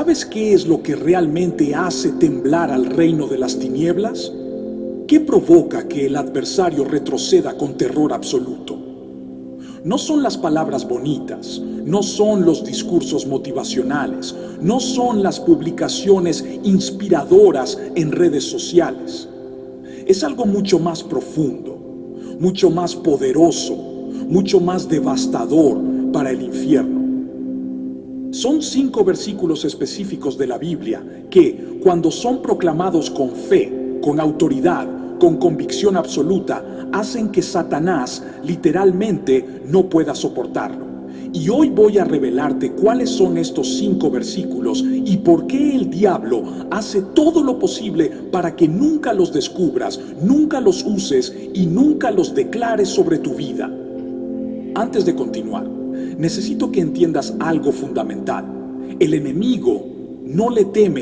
¿Sabes qué es lo que realmente hace temblar al reino de las tinieblas? ¿Qué provoca que el adversario retroceda con terror absoluto? No son las palabras bonitas, no son los discursos motivacionales, no son las publicaciones inspiradoras en redes sociales. Es algo mucho más profundo, mucho más poderoso, mucho más devastador para el infierno. Son 5 versículos específicos de la Biblia que, cuando son proclamados con fe, con autoridad, con convicción absoluta, hacen que Satanás literalmente no pueda soportarlo. Y hoy voy a revelarte cuáles son estos 5 versículos y por qué el diablo hace todo lo posible para que nunca los descubras, nunca los uses y nunca los declares sobre tu vida. Antes de continuar, necesito que entiendas algo fundamental. El enemigo no le teme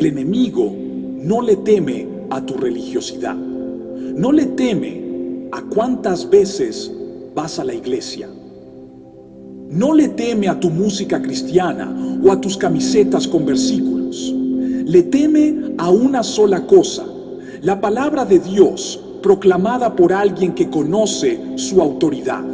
a tu religiosidad. No le teme a cuántas veces vas a la iglesia. No le teme a tu música cristiana o a tus camisetas con versículos. Le teme a una sola cosa: la palabra de Dios proclamada por alguien que conoce su autoridad.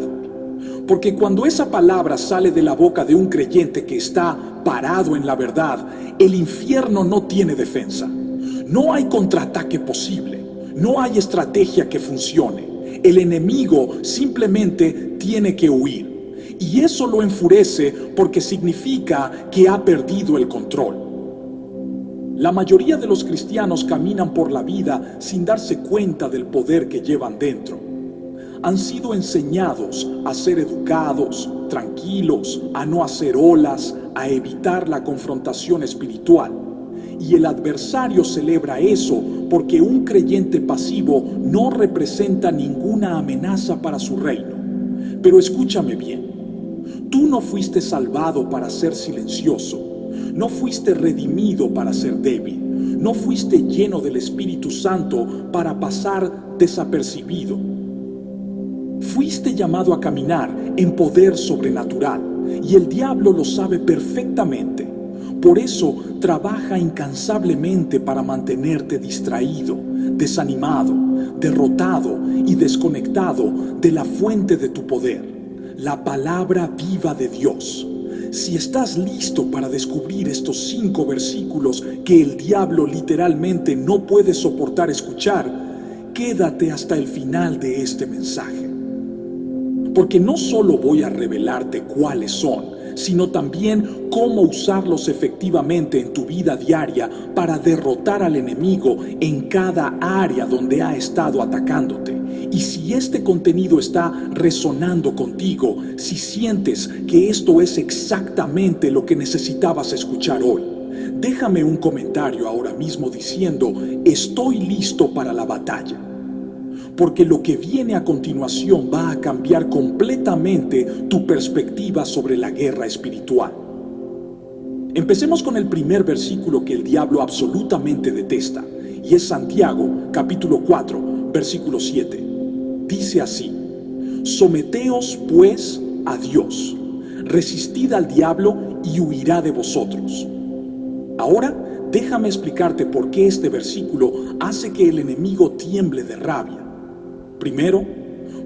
Porque cuando esa palabra sale de la boca de un creyente que está parado en la verdad, el infierno no tiene defensa. No hay contraataque posible. No hay estrategia que funcione. El enemigo simplemente tiene que huir. Y eso lo enfurece porque significa que ha perdido el control. La mayoría de los cristianos caminan por la vida sin darse cuenta del poder que llevan dentro. Han sido enseñados a ser educados, tranquilos, a no hacer olas, a evitar la confrontación espiritual. Y el adversario celebra eso porque un creyente pasivo no representa ninguna amenaza para su reino. Pero escúchame bien, tú no fuiste salvado para ser silencioso, no fuiste redimido para ser débil, no fuiste lleno del Espíritu Santo para pasar desapercibido. Fuiste llamado a caminar en poder sobrenatural y el diablo lo sabe perfectamente. Por eso trabaja incansablemente para mantenerte distraído, desanimado, derrotado y desconectado de la fuente de tu poder, la palabra viva de Dios. Si estás listo para descubrir estos 5 versículos que el diablo literalmente no puede soportar escuchar, quédate hasta el final de este mensaje. Porque no solo voy a revelarte cuáles son, sino también cómo usarlos efectivamente en tu vida diaria para derrotar al enemigo en cada área donde ha estado atacándote. Y si este contenido está resonando contigo, si sientes que esto es exactamente lo que necesitabas escuchar hoy, déjame un comentario ahora mismo diciendo: estoy listo para la batalla. Porque lo que viene a continuación va a cambiar completamente tu perspectiva sobre la guerra espiritual. Empecemos con el primer versículo que el diablo absolutamente detesta, y es Santiago, capítulo 4, versículo 7. Dice así: someteos pues a Dios, resistid al diablo y huirá de vosotros. Ahora, déjame explicarte por qué este versículo hace que el enemigo tiemble de rabia. Primero,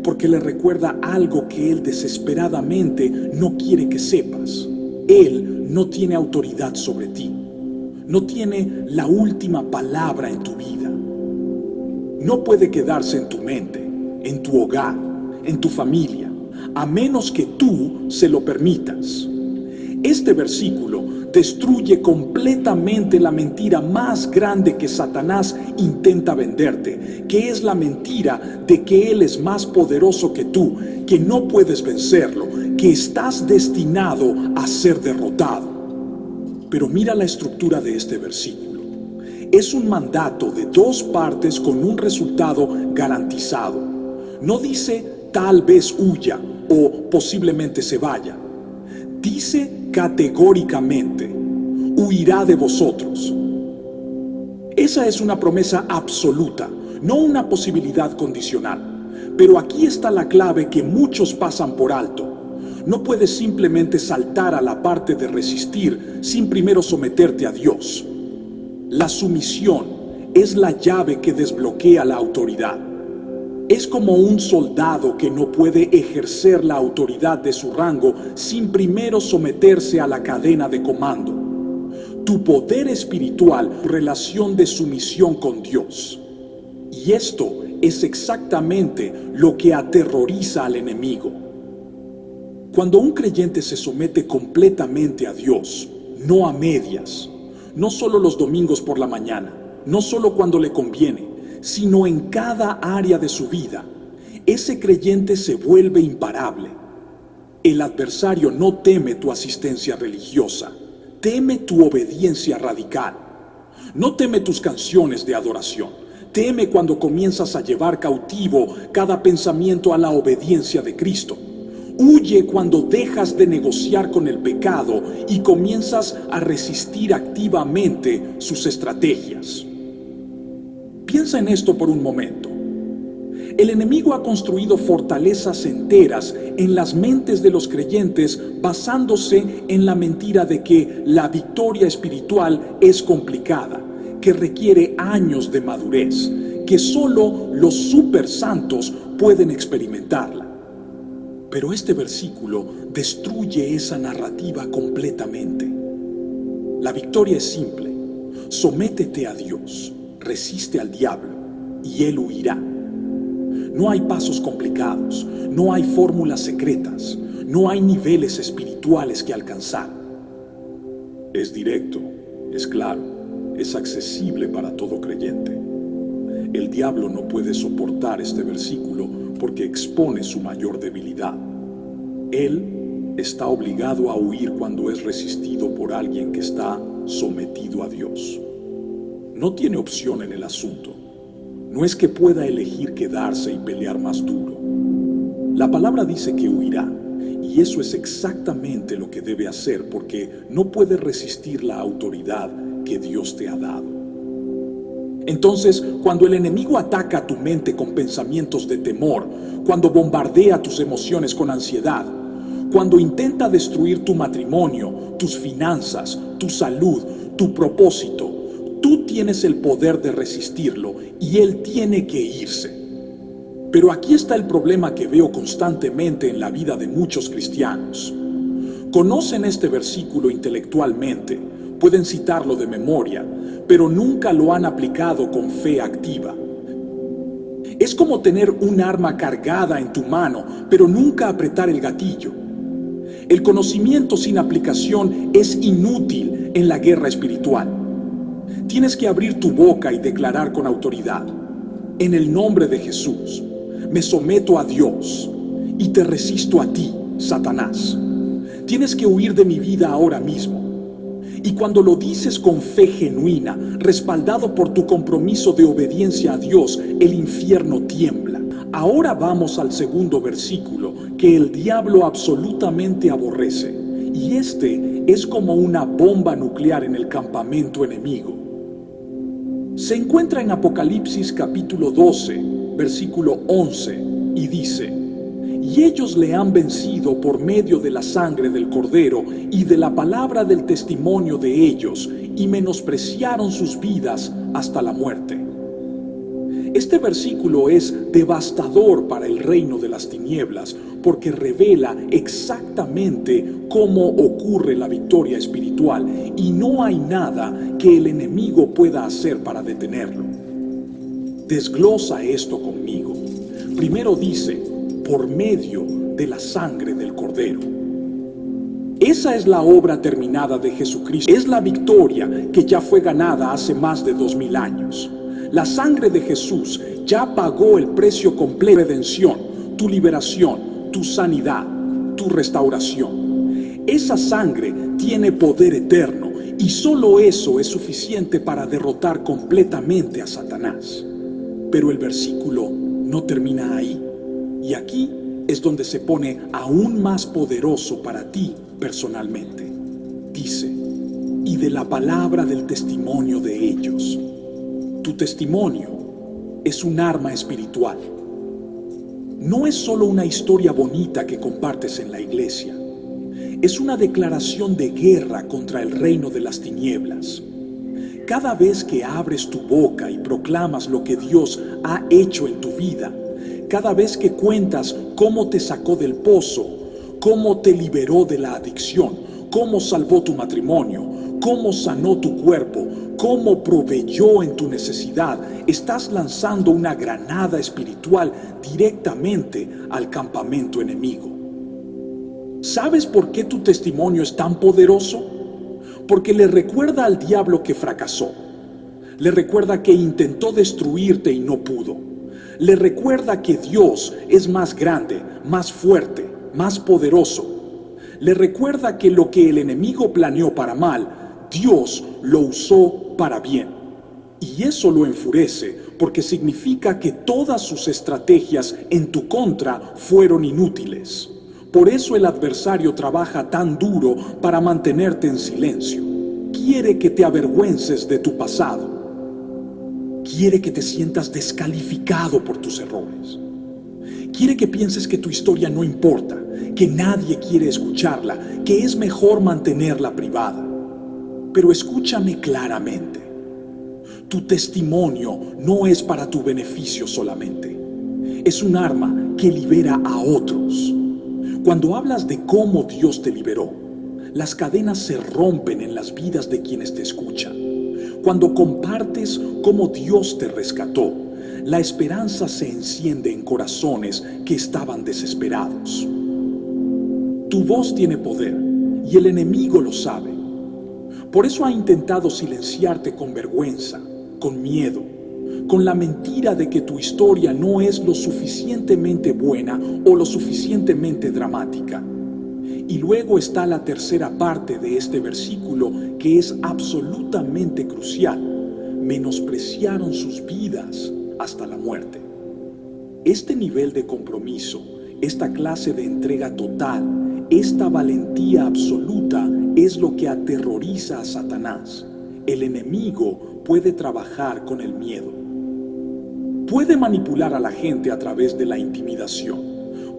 porque le recuerda algo que él desesperadamente no quiere que sepas. Él no tiene autoridad sobre ti. No tiene la última palabra en tu vida. No puede quedarse en tu mente, en tu hogar, en tu familia, a menos que tú se lo permitas. Este versículo destruye completamente la mentira más grande que Satanás intenta venderte, que es la mentira de que él es más poderoso que tú, que no puedes vencerlo, que estás destinado a ser derrotado. Pero mira la estructura de este versículo. Es un mandato de 2 partes con un resultado garantizado. No dice tal vez huya o posiblemente se vaya. Dice categóricamente: huirá de vosotros. Esa es una promesa absoluta, no una posibilidad condicional. Pero aquí está la clave que muchos pasan por alto. No puedes simplemente saltar a la parte de resistir sin primero someterte a Dios. La sumisión es la llave que desbloquea la autoridad. Es como un soldado que no puede ejercer la autoridad de su rango sin primero someterse a la cadena de comando. Tu poder espiritual, relación de sumisión con Dios. Y esto es exactamente lo que aterroriza al enemigo. Cuando un creyente se somete completamente a Dios, no a medias, no solo los domingos por la mañana, no solo cuando le conviene, sino en cada área de su vida, ese creyente se vuelve imparable. El adversario no teme tu asistencia religiosa, teme tu obediencia radical. No teme tus canciones de adoración, teme cuando comienzas a llevar cautivo cada pensamiento a la obediencia de Cristo. Huye cuando dejas de negociar con el pecado y comienzas a resistir activamente sus estrategias. Piensa en esto por un momento. El enemigo ha construido fortalezas enteras en las mentes de los creyentes basándose en la mentira de que la victoria espiritual es complicada, que requiere años de madurez, que solo los super santos pueden experimentarla. Pero este versículo destruye esa narrativa completamente. La victoria es simple. Sométete a Dios, resiste al diablo y él huirá. No hay pasos complicados, no hay fórmulas secretas, no hay niveles espirituales que alcanzar. Es directo, es claro, es accesible para todo creyente. El diablo no puede soportar este versículo porque expone su mayor debilidad. Él está obligado a huir cuando es resistido por alguien que está sometido a Dios. No tiene opción en el asunto. No es que pueda elegir quedarse y pelear más duro. La palabra dice que huirá, y eso es exactamente lo que debe hacer porque no puede resistir la autoridad que Dios te ha dado. Entonces, cuando el enemigo ataca tu mente con pensamientos de temor, cuando bombardea tus emociones con ansiedad, cuando intenta destruir tu matrimonio, tus finanzas, tu salud, tu propósito, tú tienes el poder de resistirlo y él tiene que irse. Pero aquí está el problema que veo constantemente en la vida de muchos cristianos. Conocen este versículo intelectualmente, pueden citarlo de memoria, pero nunca lo han aplicado con fe activa. Es como tener un arma cargada en tu mano, pero nunca apretar el gatillo. El conocimiento sin aplicación es inútil en la guerra espiritual. Tienes que abrir tu boca y declarar con autoridad: en el nombre de Jesús, me someto a Dios y te resisto a ti, Satanás. Tienes que huir de mi vida ahora mismo. Y cuando lo dices con fe genuina, respaldado por tu compromiso de obediencia a Dios, el infierno tiembla. Ahora vamos al segundo versículo que el diablo absolutamente aborrece. Y este es como una bomba nuclear en el campamento enemigo. Se encuentra en Apocalipsis capítulo 12, versículo 11, y dice: y ellos le han vencido por medio de la sangre del Cordero y de la palabra del testimonio de ellos, y menospreciaron sus vidas hasta la muerte. Este versículo es devastador para el reino de las tinieblas, porque revela exactamente cómo ocurre la victoria espiritual, y no hay nada que el enemigo pueda hacer para detenerlo. Desglosa esto conmigo. Primero dice: por medio de la sangre del Cordero. Esa es la obra terminada de Jesucristo. Es la victoria que ya fue ganada hace más de 2000 años. La sangre de Jesús ya pagó el precio completo de redención, tu liberación, tu sanidad, tu restauración. Esa sangre tiene poder eterno y solo eso es suficiente para derrotar completamente a Satanás. Pero el versículo no termina ahí. Y aquí es donde se pone aún más poderoso para ti personalmente. Dice: y de la palabra del testimonio de ellos. Tu testimonio es un arma espiritual. no es solo una historia bonita que compartes en la iglesia. Es una declaración de guerra contra el reino de las tinieblas. Cada vez que abres tu boca y proclamas lo que Dios ha hecho en tu vida, cada vez que cuentas cómo te sacó del pozo, cómo te liberó de la adicción, cómo salvó tu matrimonio, cómo sanó tu cuerpo, cómo proveyó en tu necesidad, estás lanzando una granada espiritual directamente al campamento enemigo. ¿Sabes por qué tu testimonio es tan poderoso? Porque le recuerda al diablo que fracasó. Le recuerda que intentó destruirte y no pudo. Le recuerda que Dios es más grande, más fuerte, más poderoso. Le recuerda que lo que el enemigo planeó para mal, Dios lo usó para bien. Y eso lo enfurece porque significa que todas sus estrategias en tu contra fueron inútiles. Por eso el adversario trabaja tan duro para mantenerte en silencio. Quiere que te avergüences de tu pasado. Quiere que te sientas descalificado por tus errores. Quiere que pienses que tu historia no importa, que nadie quiere escucharla, que es mejor mantenerla privada. Pero escúchame claramente. Tu testimonio no es para tu beneficio solamente. Es un arma que libera a otros. Cuando hablas de cómo Dios te liberó, las cadenas se rompen en las vidas de quienes te escuchan. Cuando compartes cómo Dios te rescató, la esperanza se enciende en corazones que estaban desesperados. Tu voz tiene poder y el enemigo lo sabe. Por eso ha intentado silenciarte con vergüenza, con miedo, con la mentira de que tu historia no es lo suficientemente buena o lo suficientemente dramática. Y luego está la tercera parte de este versículo que es absolutamente crucial. Menospreciaron sus vidas hasta la muerte. Este nivel de compromiso, esta clase de entrega total, esta valentía absoluta es lo que aterroriza a Satanás. El enemigo puede trabajar con el miedo. Puede manipular a la gente a través de la intimidación.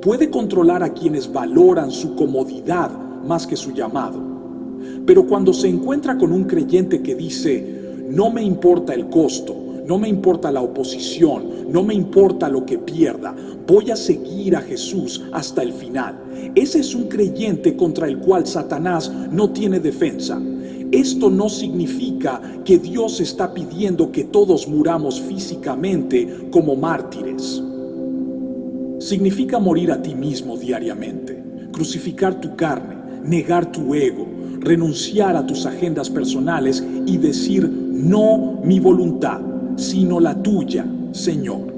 Puede controlar a quienes valoran su comodidad más que su llamado. Pero cuando se encuentra con un creyente que dice, no me importa el costo, no me importa la oposición, no me importa lo que pierda, voy a seguir a Jesús hasta el final. Ese es un creyente contra el cual Satanás no tiene defensa. Esto no significa que Dios está pidiendo que todos muramos físicamente como mártires. Significa morir a ti mismo diariamente, crucificar tu carne, negar tu ego, renunciar a tus agendas personales y decir, no mi voluntad, sino la tuya, Señor.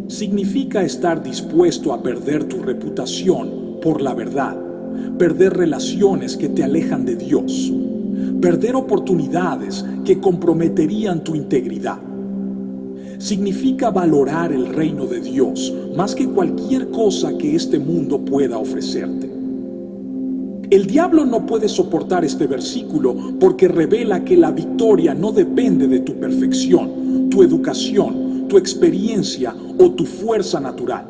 Significa estar dispuesto a perder tu reputación por la verdad, perder relaciones que te alejan de Dios, perder oportunidades que comprometerían tu integridad. Significa valorar el reino de Dios más que cualquier cosa que este mundo pueda ofrecerte. El diablo no puede soportar este versículo porque revela que la victoria no depende de tu perfección, tu educación, tu experiencia o tu fuerza natural.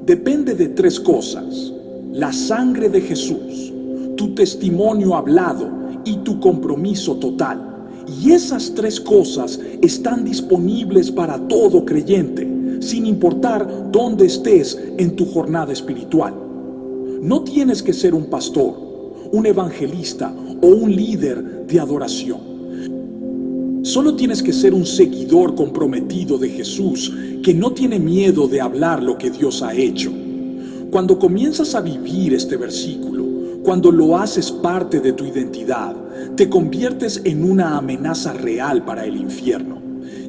Depende de tres cosas: la sangre de Jesús, tu testimonio hablado y tu compromiso total. Y esas tres cosas están disponibles para todo creyente, sin importar dónde estés en tu jornada espiritual. No tienes que ser un pastor, un evangelista o un líder de adoración. Solo tienes que ser un seguidor comprometido de Jesús que no tiene miedo de hablar lo que Dios ha hecho. Cuando comienzas a vivir este versículo, cuando lo haces parte de tu identidad, te conviertes en una amenaza real para el infierno.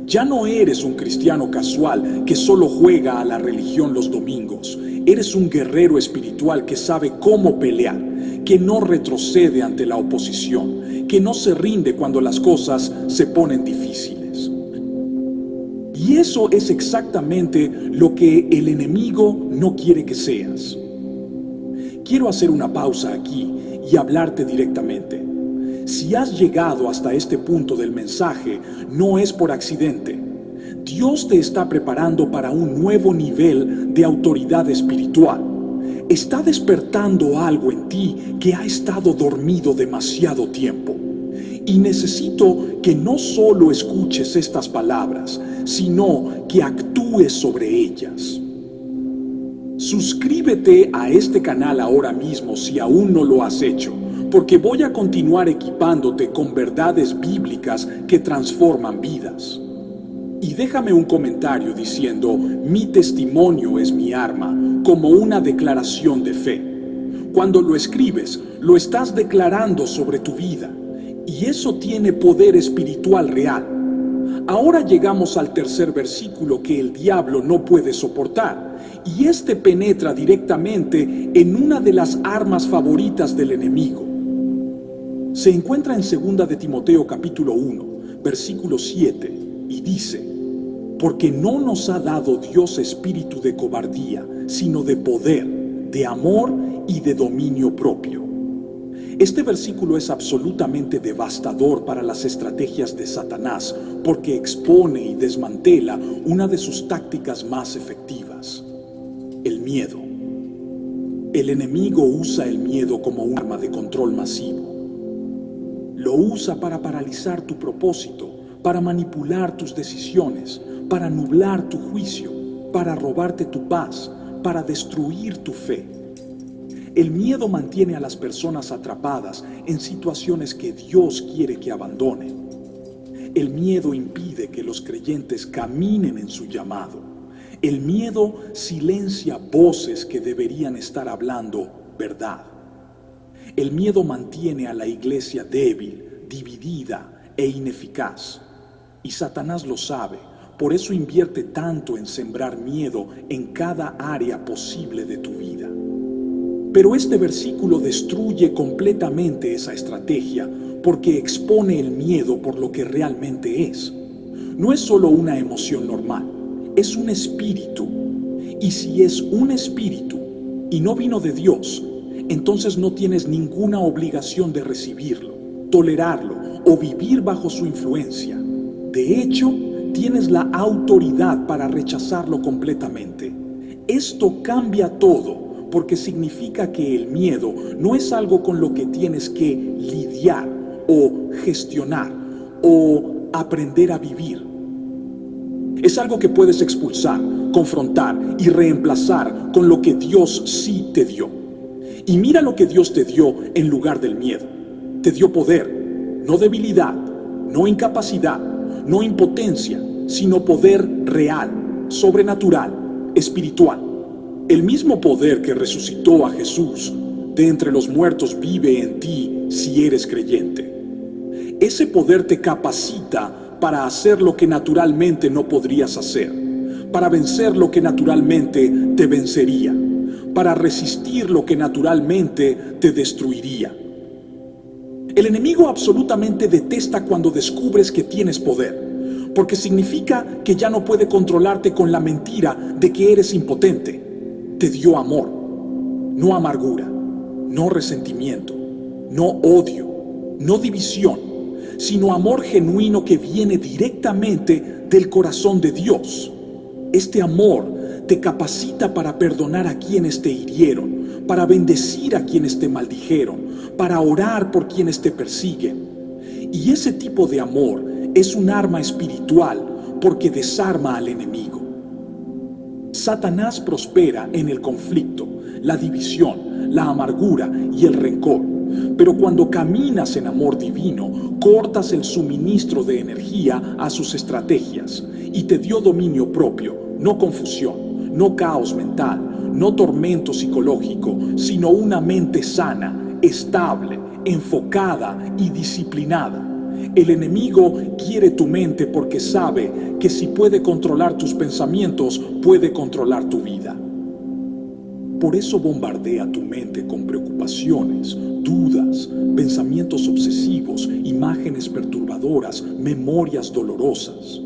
Ya no eres un cristiano casual que solo juega a la religión los domingos. Eres un guerrero espiritual que sabe cómo pelear, que no retrocede ante la oposición, que no se rinde cuando las cosas se ponen difíciles. Y eso es exactamente lo que el enemigo no quiere que seas. Quiero hacer una pausa aquí y hablarte directamente. Si has llegado hasta este punto del mensaje, no es por accidente. Dios te está preparando para un nuevo nivel de autoridad espiritual. Está despertando algo en ti que ha estado dormido demasiado tiempo. Y necesito que no solo escuches estas palabras, sino que actúes sobre ellas. Suscríbete a este canal ahora mismo si aún no lo has hecho, porque voy a continuar equipándote con verdades bíblicas que transforman vidas. Y déjame un comentario diciendo: mi testimonio es mi arma, como una declaración de fe. Cuando lo escribes, lo estás declarando sobre tu vida, y eso tiene poder espiritual real. Ahora llegamos al tercer versículo que el diablo no puede soportar, y este penetra directamente en una de las armas favoritas del enemigo. Se encuentra en 2 de Timoteo capítulo 1, versículo 7, y dice: porque no nos ha dado Dios espíritu de cobardía, sino de poder, de amor y de dominio propio. Este versículo es absolutamente devastador para las estrategias de Satanás, porque expone y desmantela una de sus tácticas más efectivas: el miedo. El enemigo usa el miedo como un arma de control masivo. Lo usa para paralizar tu propósito, para manipular tus decisiones, para nublar tu juicio, para robarte tu paz, para destruir tu fe. El miedo mantiene a las personas atrapadas en situaciones que Dios quiere que abandonen. El miedo impide que los creyentes caminen en su llamado. El miedo silencia voces que deberían estar hablando verdad. El miedo mantiene a la iglesia débil, dividida e ineficaz. Y Satanás lo sabe, por eso invierte tanto en sembrar miedo en cada área posible de tu vida. Pero este versículo destruye completamente esa estrategia, porque expone el miedo por lo que realmente es. No es solo una emoción normal, es un espíritu. Y si es un espíritu y no vino de Dios, entonces no tienes ninguna obligación de recibirlo, tolerarlo o vivir bajo su influencia. De hecho, tienes la autoridad para rechazarlo completamente. Esto cambia todo, porque significa que el miedo no es algo con lo que tienes que lidiar o gestionar o aprender a vivir. Es algo que puedes expulsar, confrontar y reemplazar con lo que Dios sí te dio. Y mira lo que Dios te dio en lugar del miedo. Te dio poder, no debilidad, no incapacidad, no impotencia, sino poder real, sobrenatural, espiritual. El mismo poder que resucitó a Jesús de entre los muertos vive en ti si eres creyente. Ese poder te capacita para hacer lo que naturalmente no podrías hacer, para vencer lo que naturalmente te vencería, para resistir lo que naturalmente te destruiría. El enemigo absolutamente detesta cuando descubres que tienes poder, porque significa que ya no puede controlarte con la mentira de que eres impotente. Te dio amor, no amargura, no resentimiento, no odio, no división, sino amor genuino que viene directamente del corazón de Dios. Este amor te capacita para perdonar a quienes te hirieron, para bendecir a quienes te maldijeron, para orar por quienes te persiguen. Y ese tipo de amor es un arma espiritual porque desarma al enemigo. Satanás prospera en el conflicto, la división, la amargura y el rencor. Pero cuando caminas en amor divino, cortas el suministro de energía a sus estrategias y te dio dominio propio, no confusión, no caos mental, no tormento psicológico, sino una mente sana, estable, enfocada y disciplinada. El enemigo quiere tu mente porque sabe que si puede controlar tus pensamientos, puede controlar tu vida. Por eso bombardea tu mente con preocupaciones, dudas, pensamientos obsesivos, imágenes perturbadoras, memorias dolorosas.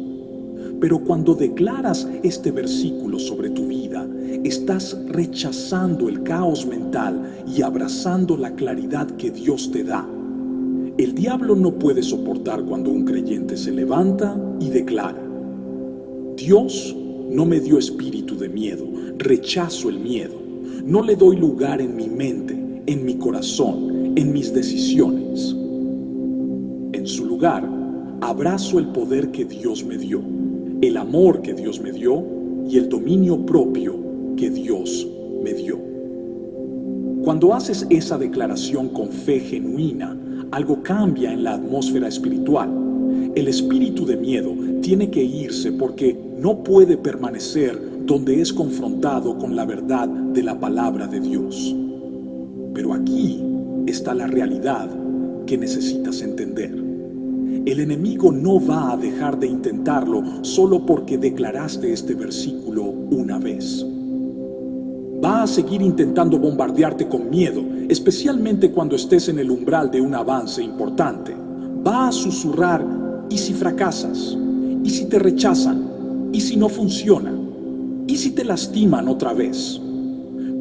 Pero cuando declaras este versículo sobre tu vida, estás rechazando el caos mental y abrazando la claridad que Dios te da. El diablo no puede soportar cuando un creyente se levanta y declara: Dios no me dio espíritu de miedo, rechazo el miedo. No le doy lugar en mi mente, en mi corazón, en mis decisiones. En su lugar, abrazo el poder que Dios me dio, el amor que Dios me dio y el dominio propio que Dios me dio. Cuando haces esa declaración con fe genuina, algo cambia en la atmósfera espiritual. El espíritu de miedo tiene que irse porque no puede permanecer donde es confrontado con la verdad de la palabra de Dios. Pero aquí está la realidad que necesitas entender. El enemigo no va a dejar de intentarlo solo porque declaraste este versículo una vez. Va a seguir intentando bombardearte con miedo, especialmente cuando estés en el umbral de un avance importante. Va a susurrar: ¿y si fracasas? ¿Y si te rechazan? ¿Y si no funciona? ¿Y si te lastiman otra vez?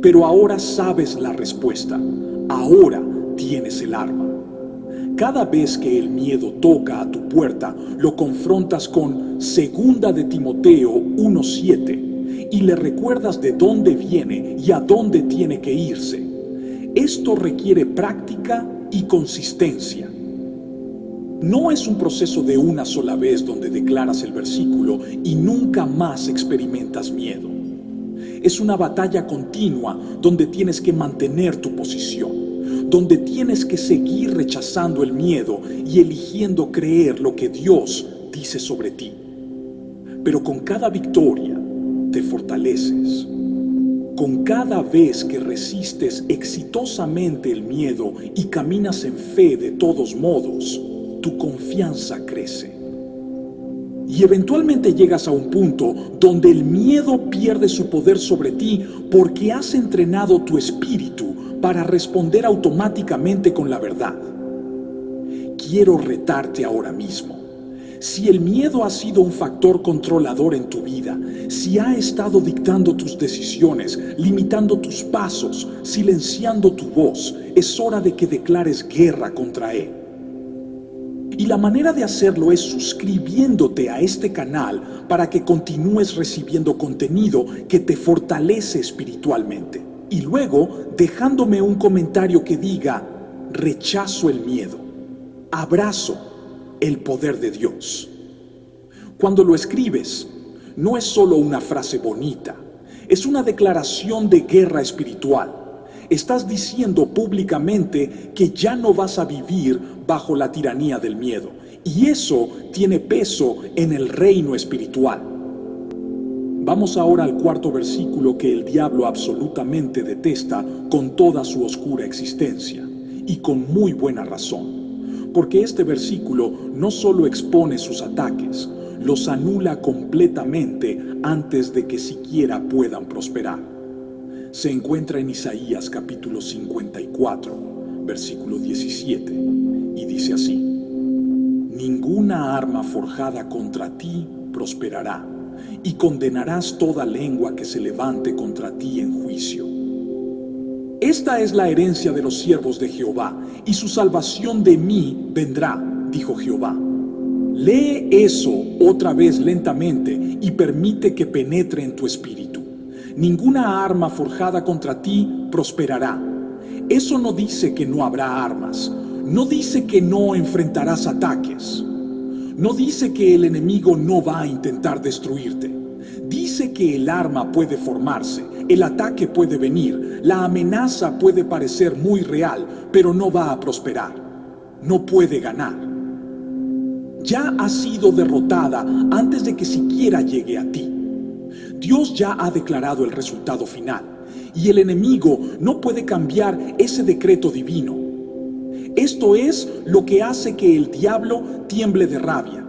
Pero ahora sabes la respuesta. Ahora tienes el arma. Cada vez que el miedo toca a tu puerta, lo confrontas con 2 de Timoteo 1:7 y le recuerdas de dónde viene y a dónde tiene que irse. Esto requiere práctica y consistencia. No es un proceso de una sola vez donde declaras el versículo y nunca más experimentas miedo. Es una batalla continua donde tienes que mantener tu posición, donde tienes que seguir rechazando el miedo y eligiendo creer lo que Dios dice sobre ti. Pero con cada victoria te fortaleces. Con cada vez que resistes exitosamente el miedo y caminas en fe de todos modos, tu confianza crece. Y eventualmente llegas a un punto donde el miedo pierde su poder sobre ti porque has entrenado tu espíritu para responder automáticamente con la verdad. Quiero retarte ahora mismo. Si el miedo ha sido un factor controlador en tu vida, si ha estado dictando tus decisiones, limitando tus pasos, silenciando tu voz, es hora de que declares guerra contra él. Y la manera de hacerlo es suscribiéndote a este canal para que continúes recibiendo contenido que te fortalece espiritualmente. Y luego dejándome un comentario que diga: rechazo el miedo, abrazo el poder de Dios. Cuando lo escribes, no es solo una frase bonita, es una declaración de guerra espiritual. Estás diciendo públicamente que ya no vas a vivir bajo la tiranía del miedo, y eso tiene peso en el reino espiritual. Vamos ahora al cuarto versículo que el diablo absolutamente detesta con toda su oscura existencia, y con muy buena razón. Porque este versículo no solo expone sus ataques, los anula completamente antes de que siquiera puedan prosperar. Se encuentra en Isaías capítulo 54, versículo 17, y dice así: ninguna arma forjada contra ti prosperará, y condenarás toda lengua que se levante contra ti en juicio. Esta es la herencia de los siervos de Jehová, y su salvación de mí vendrá, dijo Jehová. Lee eso otra vez lentamente y permite que penetre en tu espíritu. Ninguna arma forjada contra ti prosperará. Eso no dice que no habrá armas, no dice que no enfrentarás ataques, no dice que el enemigo no va a intentar destruirte. Dice que el arma puede formarse, el ataque puede venir, la amenaza puede parecer muy real, pero no va a prosperar, no puede ganar. Ya ha sido derrotada antes de que siquiera llegue a ti. Dios ya ha declarado el resultado final, y el enemigo no puede cambiar ese decreto divino. Esto es lo que hace que el diablo tiemble de rabia.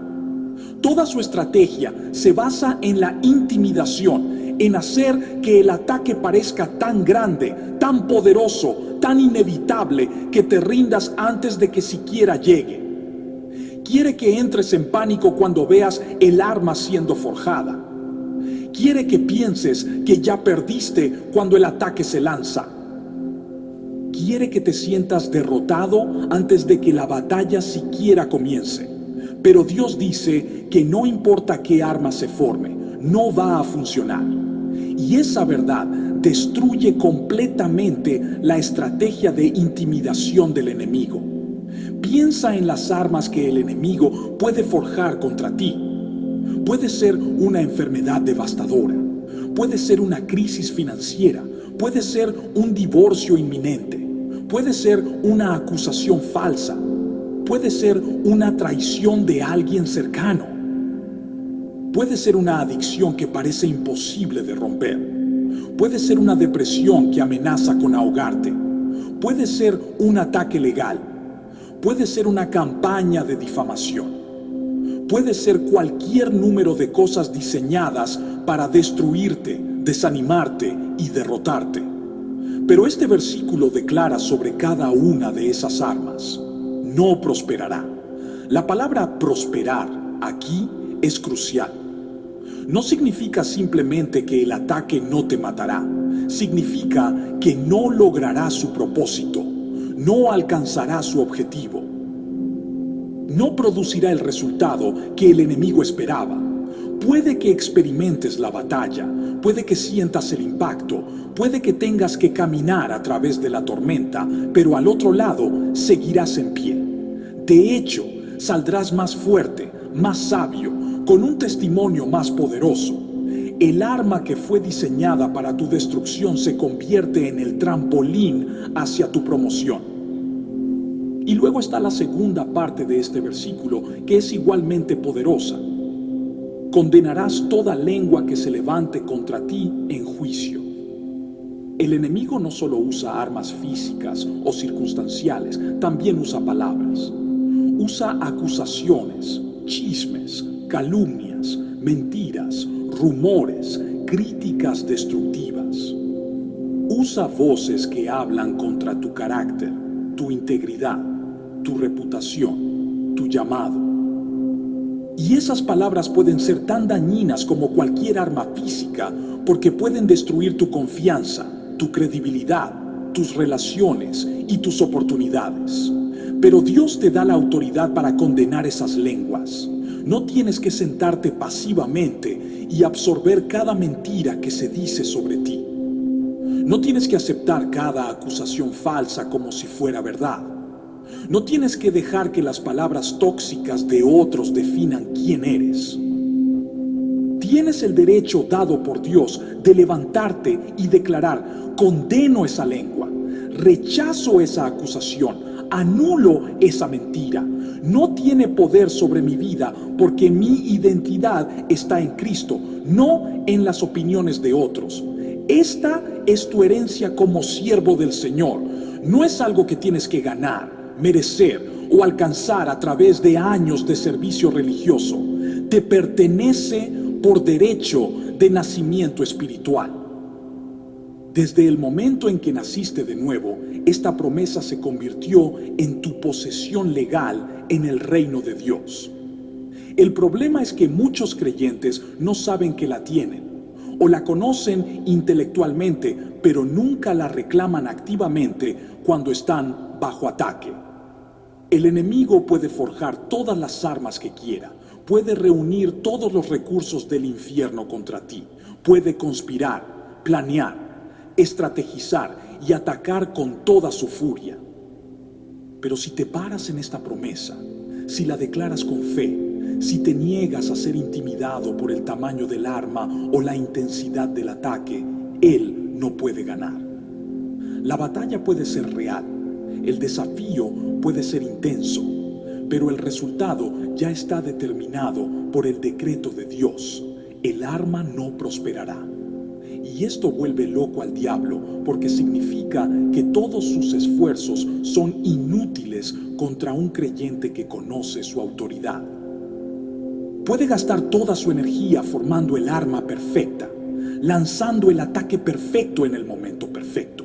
Toda su estrategia se basa en la intimidación, en hacer que el ataque parezca tan grande, tan poderoso, tan inevitable, que te rindas antes de que siquiera llegue. Quiere que entres en pánico cuando veas el arma siendo forjada. Quiere que pienses que ya perdiste cuando el ataque se lanza. Quiere que te sientas derrotado antes de que la batalla siquiera comience. Pero Dios dice que no importa qué arma se forme, no va a funcionar. Y esa verdad destruye completamente la estrategia de intimidación del enemigo. Piensa en las armas que el enemigo puede forjar contra ti. Puede ser una enfermedad devastadora, puede ser una crisis financiera, puede ser un divorcio inminente, puede ser una acusación falsa, puede ser una traición de alguien cercano, puede ser una adicción que parece imposible de romper, puede ser una depresión que amenaza con ahogarte, puede ser un ataque legal, puede ser una campaña de difamación. Puede ser cualquier número de cosas diseñadas para destruirte, desanimarte y derrotarte. Pero este versículo declara sobre cada una de esas armas: no prosperará. La palabra prosperar aquí es crucial. No significa simplemente que el ataque no te matará. Significa que no logrará su propósito, no alcanzará su objetivo. No producirá el resultado que el enemigo esperaba. Puede que experimentes la batalla, puede que sientas el impacto, puede que tengas que caminar a través de la tormenta, pero al otro lado seguirás en pie. De hecho, saldrás más fuerte, más sabio, con un testimonio más poderoso. El arma que fue diseñada para tu destrucción se convierte en el trampolín hacia tu promoción. Y luego está la segunda parte de este versículo, que es igualmente poderosa. Condenarás toda lengua que se levante contra ti en juicio. El enemigo no solo usa armas físicas o circunstanciales, también usa palabras. Usa acusaciones, chismes, calumnias, mentiras, rumores, críticas destructivas. Usa voces que hablan contra tu carácter, tu integridad, tu reputación, tu llamado. Y esas palabras pueden ser tan dañinas como cualquier arma física, porque pueden destruir tu confianza, tu credibilidad, tus relaciones y tus oportunidades. Pero Dios te da la autoridad para condenar esas lenguas. No tienes que sentarte pasivamente y absorber cada mentira que se dice sobre ti. No tienes que aceptar cada acusación falsa como si fuera verdad. No tienes que dejar que las palabras tóxicas de otros definan quién eres. Tienes el derecho dado por Dios de levantarte y declarar: condeno esa lengua, rechazo esa acusación, anulo esa mentira. No tiene poder sobre mi vida porque mi identidad está en Cristo, no en las opiniones de otros. Esta es tu herencia como siervo del Señor. No es algo que tienes que ganar, merecer o alcanzar a través de años de servicio religioso. Te pertenece por derecho de nacimiento espiritual. Desde el momento en que naciste de nuevo, esta promesa se convirtió en tu posesión legal en el reino de Dios. El problema es que muchos creyentes no saben que la tienen, o la conocen intelectualmente, pero nunca la reclaman activamente cuando están bajo ataque. El enemigo puede forjar todas las armas que quiera, puede reunir todos los recursos del infierno contra ti, puede conspirar, planear, estrategizar y atacar con toda su furia. Pero si te paras en esta promesa, si la declaras con fe, si te niegas a ser intimidado por el tamaño del arma o la intensidad del ataque, él no puede ganar. La batalla puede ser real, el desafío puede ser intenso, pero el resultado ya está determinado por el decreto de Dios. El arma no prosperará. Y esto vuelve loco al diablo, porque significa que todos sus esfuerzos son inútiles contra un creyente que conoce su autoridad. Puede gastar toda su energía formando el arma perfecta, lanzando el ataque perfecto en el momento perfecto.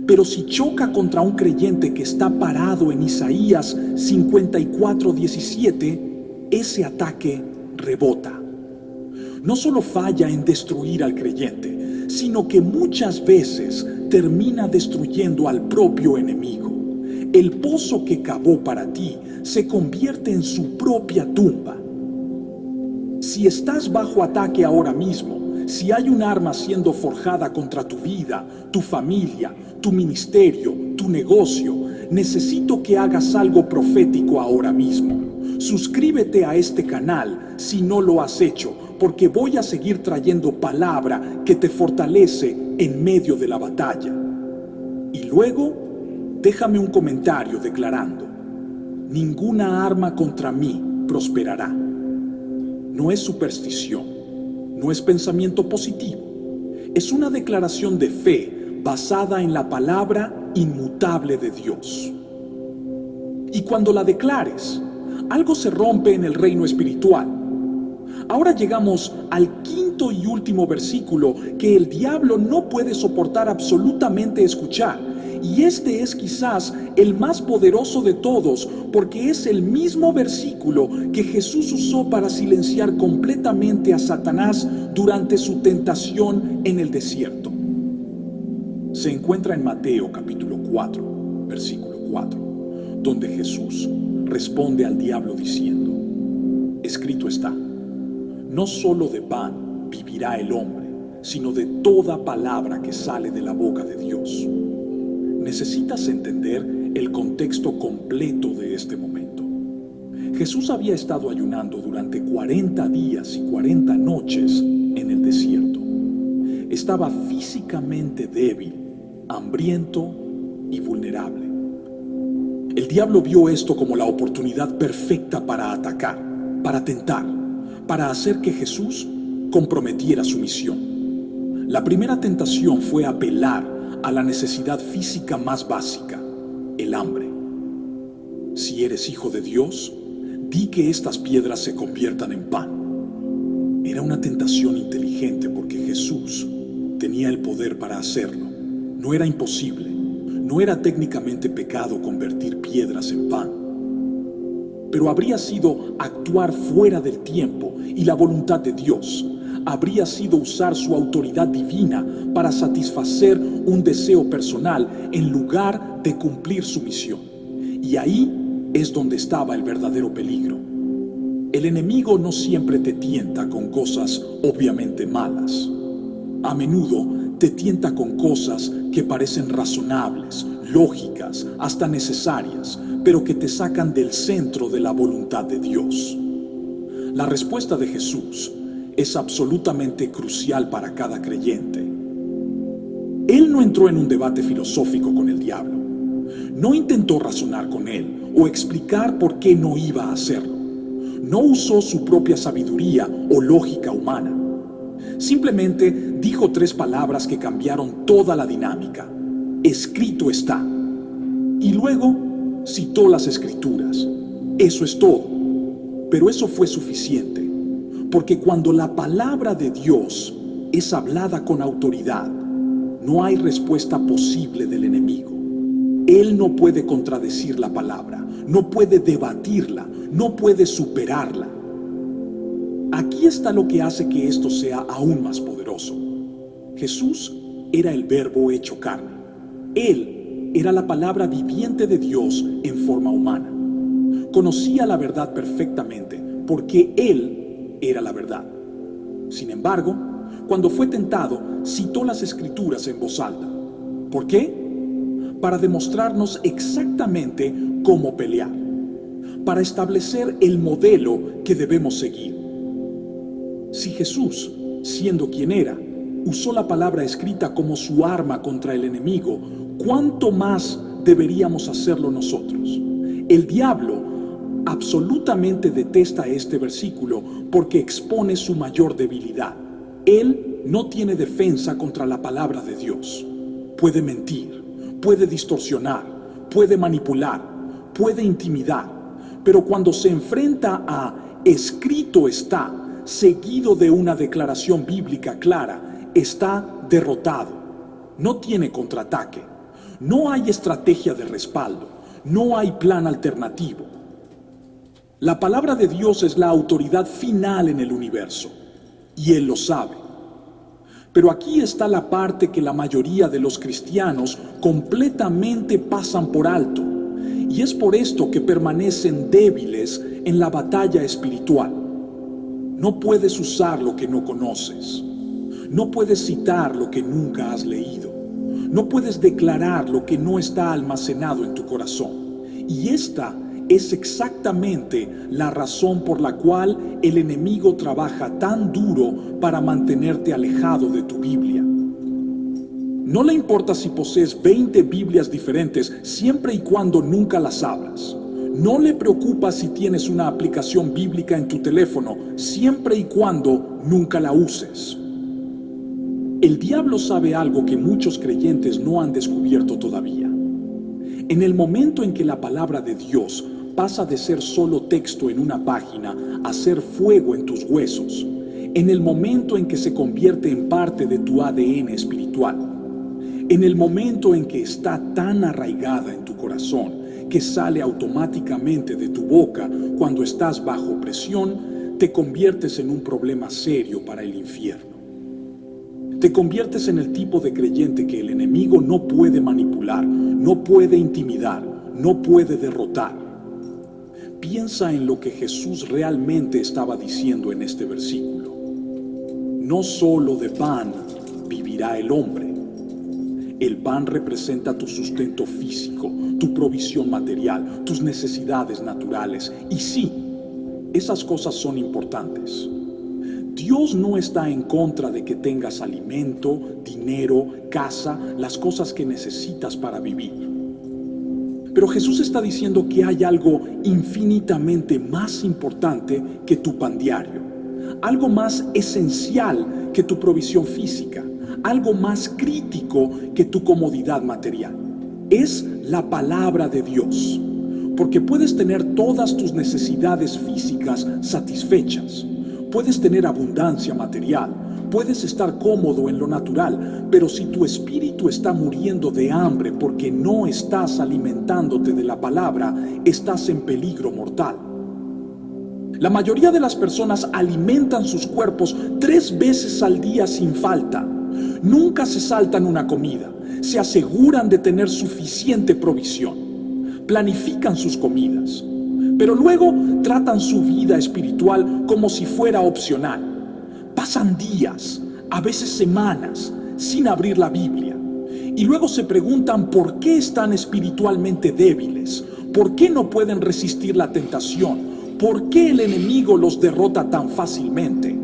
Pero si choca contra un creyente que está parado en Isaías 54:17, ese ataque rebota. No solo falla en destruir al creyente, sino que muchas veces termina destruyendo al propio enemigo. el pozo que cavó para ti se convierte en su propia tumba. Si estás bajo ataque ahora mismo, si hay un arma siendo forjada contra tu vida, tu familia, tu ministerio, tu negocio, necesito que hagas algo profético ahora mismo. Suscríbete a este canal si no lo has hecho, porque voy a seguir trayendo palabra que te fortalece en medio de la batalla. Y luego, déjame un comentario declarando: ninguna arma contra mí prosperará. No es superstición, no es pensamiento positivo, es una declaración de fe basada en la palabra inmutable de Dios. Y cuando la declares, algo se rompe en el reino espiritual. Ahora llegamos al quinto y último versículo que el diablo no puede soportar absolutamente escuchar. Y este es quizás el más poderoso de todos, porque es el mismo versículo que Jesús usó para silenciar completamente a Satanás durante su tentación en el desierto. Se encuentra en Mateo capítulo 4, versículo 4, donde Jesús responde al diablo diciendo: escrito está, no solo de pan vivirá el hombre, sino de toda palabra que sale de la boca de Dios. Necesitas entender el contexto completo de este momento. Jesús había estado ayunando durante 40 días y 40 noches en el desierto. Estaba físicamente débil, hambriento y vulnerable. El diablo vio esto como la oportunidad perfecta para atacar, para tentar, para hacer que Jesús comprometiera su misión. La primera tentación fue apelar a la necesidad física más básica, el hambre. Si eres hijo de Dios, di que estas piedras se conviertan en pan. Era una tentación inteligente porque Jesús tenía el poder para hacerlo. No era imposible, no era técnicamente pecado convertir piedras en pan. Pero habría sido actuar fuera del tiempo y la voluntad de Dios. Habría sido usar su autoridad divina para satisfacer un deseo personal en lugar de cumplir su misión. Y ahí es donde estaba el verdadero peligro. El enemigo no siempre te tienta con cosas obviamente malas. A menudo te tienta con cosas que parecen razonables, lógicas, hasta necesarias, pero que te sacan del centro de la voluntad de Dios. La respuesta de Jesús es absolutamente crucial para cada creyente. Él no entró en un debate filosófico con el diablo. No intentó razonar con él o explicar por qué no iba a hacerlo. No usó su propia sabiduría o lógica humana. Simplemente dijo 3 palabras que cambiaron toda la dinámica. Escrito está. Y luego citó las Escrituras. Eso es todo. Pero eso fue suficiente. Porque cuando la palabra de Dios es hablada con autoridad, no hay respuesta posible del enemigo. Él no puede contradecir la palabra, no puede debatirla, no puede superarla. Aquí está lo que hace que esto sea aún más poderoso. Jesús era el Verbo hecho carne. Él era la palabra viviente de Dios en forma humana. Conocía la verdad perfectamente porque Él era la verdad. Sin embargo, cuando fue tentado, citó las Escrituras en voz alta. ¿Por qué? Para demostrarnos exactamente cómo pelear, para establecer el modelo que debemos seguir. Si Jesús, siendo quien era, usó la palabra escrita como su arma contra el enemigo, ¿cuánto más deberíamos hacerlo nosotros? El diablo absolutamente detesta este versículo porque expone su mayor debilidad. Él no tiene defensa contra la palabra de Dios. Puede mentir, puede distorsionar, puede manipular, puede intimidar, pero cuando se enfrenta a escrito está, seguido de una declaración bíblica clara, está derrotado. No tiene contraataque, no hay estrategia de respaldo, no hay plan alternativo. La palabra de Dios es la autoridad final en el universo, y Él lo sabe. Pero aquí está la parte que la mayoría de los cristianos completamente pasan por alto. Y es por esto que permanecen débiles en la batalla espiritual. No puedes usar lo que no conoces. No puedes citar lo que nunca has leído. No puedes declarar lo que no está almacenado en tu corazón. Y esta es exactamente la razón por la cual el enemigo trabaja tan duro para mantenerte alejado de tu Biblia. No le importa si posees 20 Biblias diferentes siempre y cuando nunca las abras. No le preocupa si tienes una aplicación bíblica en tu teléfono siempre y cuando nunca la uses. El diablo sabe algo que muchos creyentes no han descubierto todavía. En el momento en que la palabra de Dios pasa de ser solo texto en una página a ser fuego en tus huesos, en el momento en que se convierte en parte de tu ADN espiritual, en el momento en que está tan arraigada en tu corazón que sale automáticamente de tu boca cuando estás bajo presión, te conviertes en un problema serio para el infierno. Te conviertes en el tipo de creyente que el enemigo no puede manipular, no puede intimidar, no puede derrotar. Piensa en lo que Jesús realmente estaba diciendo en este versículo. No solo de pan vivirá el hombre. El pan representa tu sustento físico, tu provisión material, tus necesidades naturales. Y sí, esas cosas son importantes. Dios no está en contra de que tengas alimento, dinero, casa, las cosas que necesitas para vivir. Pero Jesús está diciendo que hay algo infinitamente más importante que tu pan diario, algo más esencial que tu provisión física, algo más crítico que tu comodidad material. Es la palabra de Dios, porque puedes tener todas tus necesidades físicas satisfechas, puedes tener abundancia material, puedes estar cómodo en lo natural, pero si tu espíritu está muriendo de hambre porque no estás alimentándote de la palabra, estás en peligro mortal. La mayoría de las personas alimentan sus cuerpos 3 veces al día sin falta. Nunca se saltan una comida, se aseguran de tener suficiente provisión, planifican sus comidas, pero luego tratan su vida espiritual como si fuera opcional. Pasan días, a veces semanas, sin abrir la Biblia, y luego se preguntan por qué están espiritualmente débiles, por qué no pueden resistir la tentación, por qué el enemigo los derrota tan fácilmente.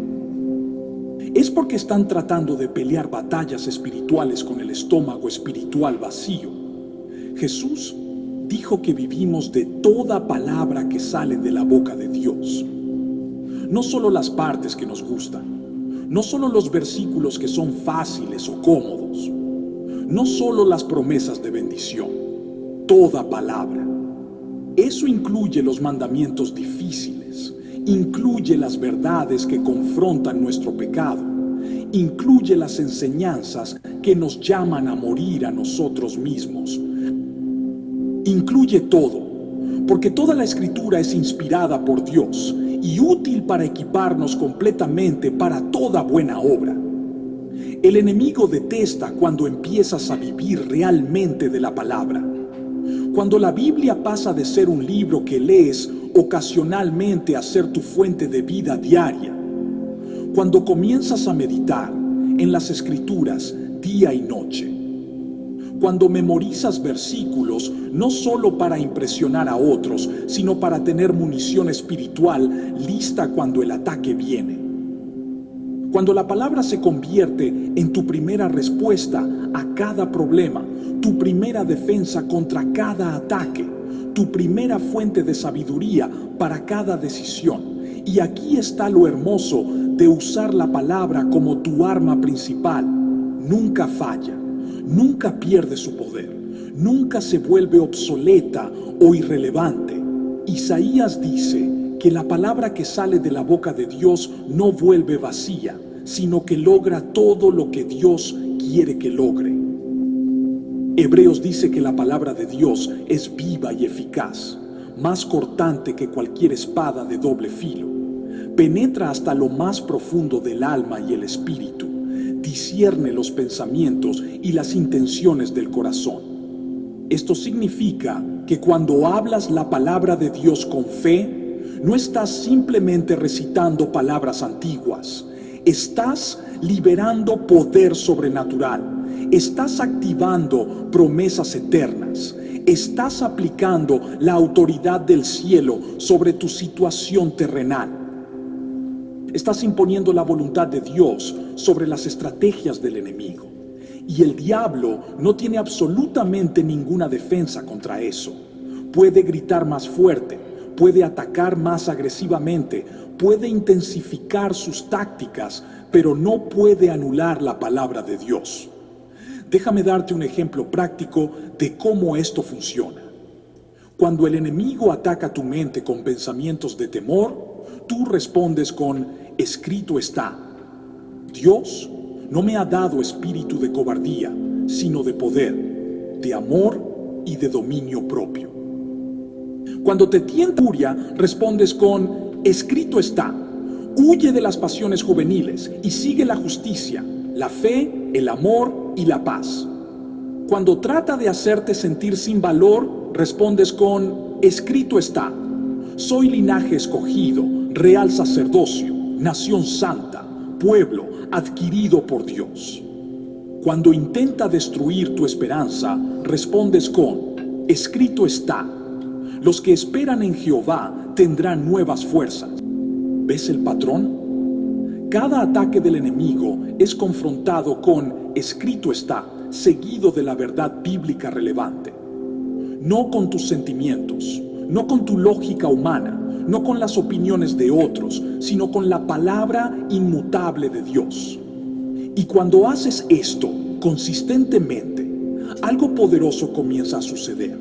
Es porque están tratando de pelear batallas espirituales con el estómago espiritual vacío. Jesús dijo que vivimos de toda palabra que sale de la boca de Dios. No solo las partes que nos gustan, no solo los versículos que son fáciles o cómodos, no solo las promesas de bendición, toda palabra. Eso incluye los mandamientos difíciles, incluye las verdades que confrontan nuestro pecado, incluye las enseñanzas que nos llaman a morir a nosotros mismos. Incluye todo, porque toda la Escritura es inspirada por Dios y útil para equiparnos completamente para toda buena obra. El enemigo detesta cuando empiezas a vivir realmente de la palabra. Cuando la Biblia pasa de ser un libro que lees ocasionalmente a ser tu fuente de vida diaria. Cuando comienzas a meditar en las Escrituras día y noche. Cuando memorizas versículos no solo para impresionar a otros, sino para tener munición espiritual lista cuando el ataque viene. Cuando la palabra se convierte en tu primera respuesta a cada problema, tu primera defensa contra cada ataque, tu primera fuente de sabiduría para cada decisión. Y aquí está lo hermoso de usar la palabra como tu arma principal. Nunca falla, nunca pierde su poder, nunca se vuelve obsoleta o irrelevante. Isaías dice que la palabra que sale de la boca de Dios no vuelve vacía, sino que logra todo lo que Dios quiere que logre. Hebreos dice que la palabra de Dios es viva y eficaz, más cortante que cualquier espada de doble filo. Penetra hasta lo más profundo del alma y el espíritu, discierne los pensamientos y las intenciones del corazón. Esto significa que cuando hablas la palabra de Dios con fe, no estás simplemente recitando palabras antiguas, estás liberando poder sobrenatural, estás activando promesas eternas, estás aplicando la autoridad del cielo sobre tu situación terrenal. Estás imponiendo la voluntad de Dios sobre las estrategias del enemigo. Y el diablo no tiene absolutamente ninguna defensa contra eso. Puede gritar más fuerte, puede atacar más agresivamente, puede intensificar sus tácticas, pero no puede anular la palabra de Dios. Déjame darte un ejemplo práctico de cómo esto funciona. Cuando el enemigo ataca tu mente con pensamientos de temor, tú respondes con: escrito está. Dios no me ha dado espíritu de cobardía, sino de poder, de amor y de dominio propio. Cuando te tienta furia, respondes con: escrito está. Huye de las pasiones juveniles y sigue la justicia, la fe, el amor y la paz. Cuando trata de hacerte sentir sin valor, respondes con: escrito está. Soy linaje escogido, real sacerdocio, nación santa, pueblo adquirido por Dios. Cuando intenta destruir tu esperanza, respondes con: escrito está. Los que esperan en Jehová tendrán nuevas fuerzas. ¿Ves el patrón? Cada ataque del enemigo es confrontado con: escrito está, seguido de la verdad bíblica relevante. No con tus sentimientos, no con tu lógica humana, no con las opiniones de otros, sino con la palabra inmutable de Dios. Y cuando haces esto consistentemente, algo poderoso comienza a suceder.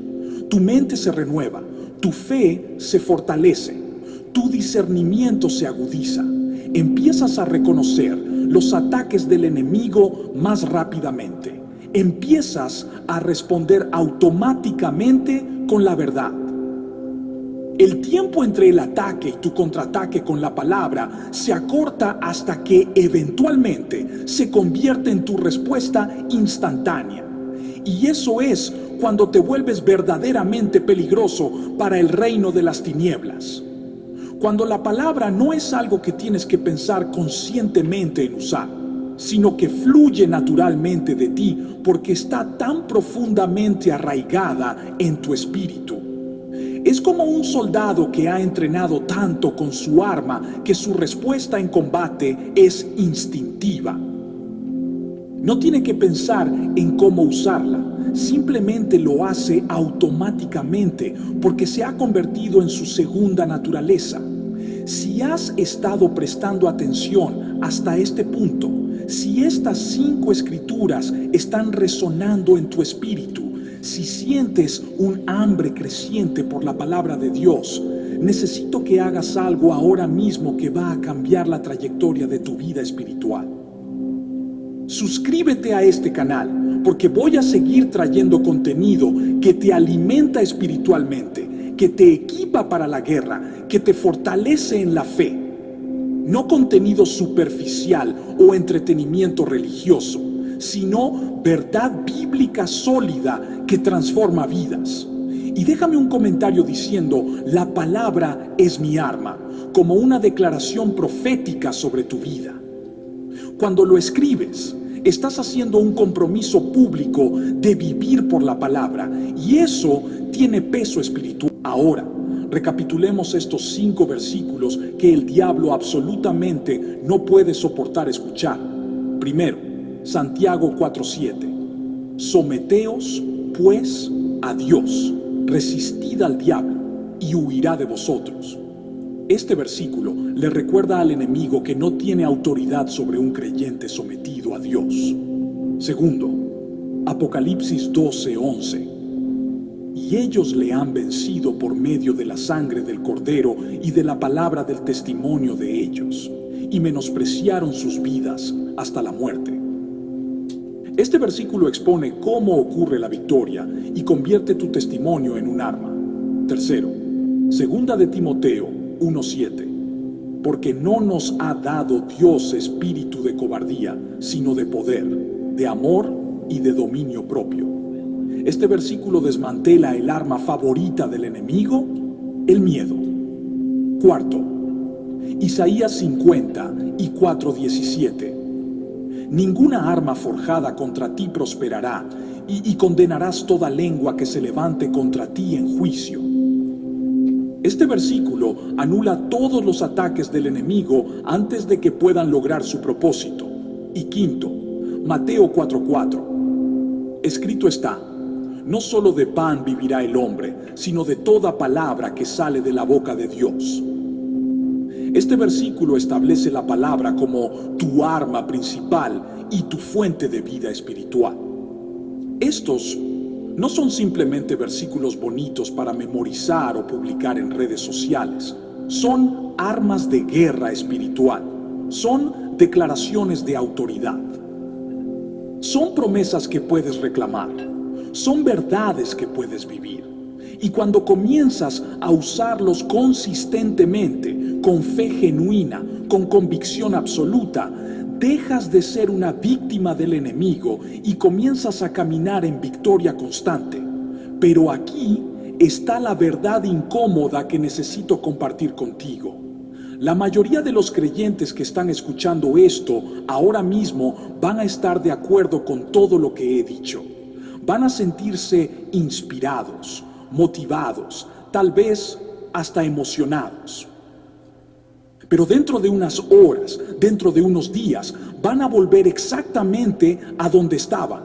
Tu mente se renueva, tu fe se fortalece, tu discernimiento se agudiza. Empiezas a reconocer los ataques del enemigo más rápidamente. Empiezas a responder automáticamente con la verdad. El tiempo entre el ataque y tu contraataque con la palabra se acorta hasta que eventualmente se convierte en tu respuesta instantánea. Y eso es cuando te vuelves verdaderamente peligroso para el reino de las tinieblas. Cuando la palabra no es algo que tienes que pensar conscientemente en usar, sino que fluye naturalmente de ti porque está tan profundamente arraigada en tu espíritu. Es como un soldado que ha entrenado tanto con su arma que su respuesta en combate es instintiva. No tiene que pensar en cómo usarla, simplemente lo hace automáticamente porque se ha convertido en su segunda naturaleza. Si has estado prestando atención hasta este punto, si estas 5 escrituras están resonando en tu espíritu, si sientes un hambre creciente por la palabra de Dios, necesito que hagas algo ahora mismo que va a cambiar la trayectoria de tu vida espiritual. Suscríbete a este canal porque voy a seguir trayendo contenido que te alimenta espiritualmente, que te equipa para la guerra, que te fortalece en la fe. No contenido superficial o entretenimiento religioso, sino verdad bíblica sólida que transforma vidas. Y déjame un comentario diciendo: la palabra es mi arma, como una declaración profética sobre tu vida. Cuando lo escribes, estás haciendo un compromiso público de vivir por la palabra, y eso tiene peso espiritual. Ahora, recapitulemos estos 5 versículos que el diablo absolutamente no puede soportar escuchar. Primero, Santiago 4:7. Someteos, pues, a Dios, resistid al diablo, y huirá de vosotros. Este versículo le recuerda al enemigo que no tiene autoridad sobre un creyente sometido a Dios. Segundo, Apocalipsis 12:11. Y ellos le han vencido por medio de la sangre del Cordero y de la palabra del testimonio de ellos, y menospreciaron sus vidas hasta la muerte. Este versículo expone cómo ocurre la victoria y convierte tu testimonio en un arma. Tercero, segunda de Timoteo 1:7. Porque no nos ha dado Dios espíritu de cobardía, sino de poder, de amor y de dominio propio. Este versículo desmantela el arma favorita del enemigo, el miedo. Cuarto, Isaías 50 y 4:17. Ninguna arma forjada contra ti prosperará, y condenarás toda lengua que se levante contra ti en juicio. Este versículo anula todos los ataques del enemigo antes de que puedan lograr su propósito. Y quinto, Mateo 4:4. Escrito está: no solo de pan vivirá el hombre, sino de toda palabra que sale de la boca de Dios. Este versículo establece la palabra como tu arma principal y tu fuente de vida espiritual. Estos no son simplemente versículos bonitos para memorizar o publicar en redes sociales. Son armas de guerra espiritual. Son declaraciones de autoridad. Son promesas que puedes reclamar. Son verdades que puedes vivir. Y cuando comienzas a usarlos consistentemente, con fe genuina, con convicción absoluta, dejas de ser una víctima del enemigo y comienzas a caminar en victoria constante. Pero aquí está la verdad incómoda que necesito compartir contigo. La mayoría de los creyentes que están escuchando esto ahora mismo van a estar de acuerdo con todo lo que he dicho. Van a sentirse inspirados, motivados, tal vez hasta emocionados. Pero dentro de unas horas, dentro de unos días, van a volver exactamente a donde estaban.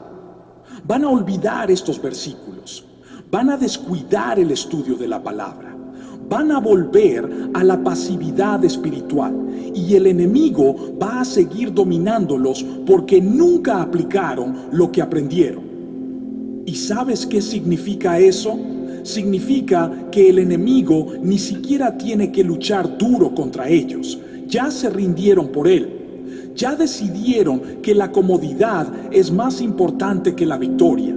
Van a olvidar estos versículos. Van a descuidar el estudio de la palabra. Van a volver a la pasividad espiritual. Y el enemigo va a seguir dominándolos porque nunca aplicaron lo que aprendieron. ¿Y sabes qué significa eso? Significa que el enemigo ni siquiera tiene que luchar duro contra ellos. Ya se rindieron por él. Ya decidieron que la comodidad es más importante que la victoria.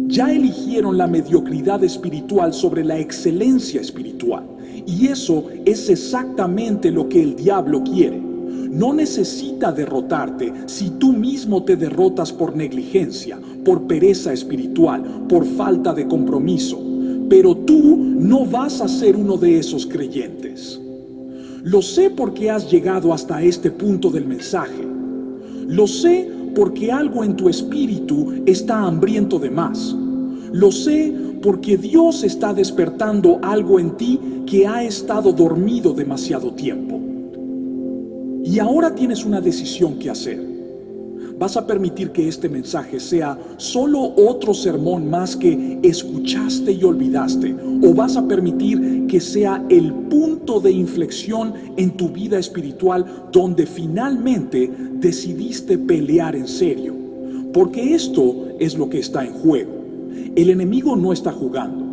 Ya eligieron la mediocridad espiritual sobre la excelencia espiritual. Y eso es exactamente lo que el diablo quiere. No necesita derrotarte si tú mismo te derrotas por negligencia, por pereza espiritual, por falta de compromiso. Pero tú no vas a ser uno de esos creyentes. Lo sé porque has llegado hasta este punto del mensaje. Lo sé porque algo en tu espíritu está hambriento de más. Lo sé porque Dios está despertando algo en ti que ha estado dormido demasiado tiempo. Y ahora tienes una decisión que hacer. ¿Vas a permitir que este mensaje sea solo otro sermón más que escuchaste y olvidaste? ¿O vas a permitir que sea el punto de inflexión en tu vida espiritual donde finalmente decidiste pelear en serio? Porque esto es lo que está en juego. El enemigo no está jugando.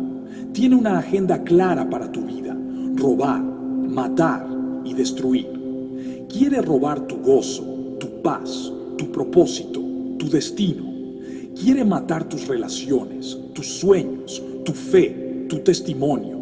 Tiene una agenda clara para tu vida: robar, matar y destruir. Quiere robar tu gozo, tu paz, tu propósito, tu destino. Quiere matar tus relaciones, tus sueños, tu fe, tu testimonio.